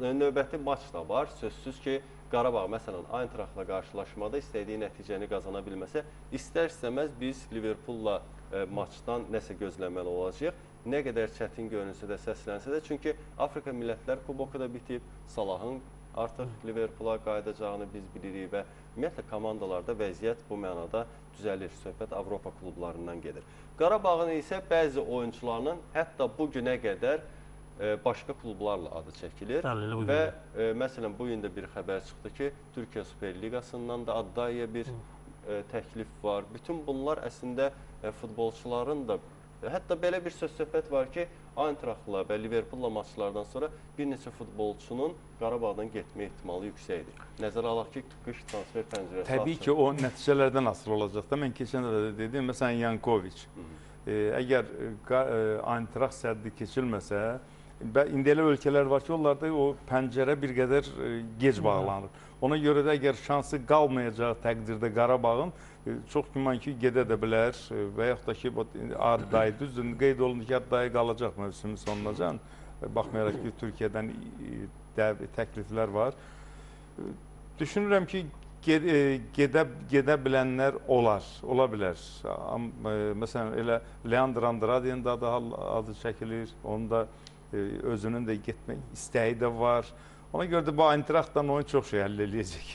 Növbəti maç da var. Sözsüz ki, Qarabağ məsələn Ayntraxtla qarşılaşmada istədiyi nəticəni qazana bilməsə, istər-istəməz biz Liverpulla maçdan nəsə gözləməli olacağıq. Nə qədər çətin görünsə də, səslənsə də, çünki Afrika Millətlər Kuboku da bitib, Salahın artıq Liverpula qayıdacağını biz bilirik və ümumiyyətlə komandalarda vəziyyət bu mənada düzəlir. Söhbət Avropa klublarından gedir. Qarabağın isə bəzi oyunçularının hətta bu günə qədər başqa klublarla adı çəkilir və məsələn bu gün də bir xəbər çıxdı ki, Türkiyə Süper Liqasından da Addaya bir təklif var. Bütün bunlar əslində futbolçuların da, hətta belə bir söz-söhbət var ki, Ayntraxtla və Liverpulla maçlardan sonra bir neçə futbolçunun Qarabağdan getmə ehtimalı yüksəkdir. Nəzərə alaq ki, qış transfer pəncərəsi açılır. Təbii ki, o nəticələrdən asılı olacaq da. Mən keçən də dedim, məsələn Yankoviç. Əgər Ayntraxt səddi keçilməsə, indi elə ölkələr var ki, onlarda o pəncərə bir qədər gec bağlanır. Ona görə də əgər şansı qalmayacaq təqdirdə Qarabağın, çox güman ki, gedə də bilər və yaxud da ki, Addayı, düzdür, qeyd olundu ki, Addayı qalacaq mövsümün sonunacan. Baxmayaraq ki, Türkiyədən təkliflər var. Düşünürəm ki, gedə bilənlər ola bilər. Məsələn, elə Leandro Andrade'nin də adı çəkilir, onun da özünün də getmək istəyi də var. Ona görə də bu Ayntraxtdan oyun çox şey həll eləyəcək.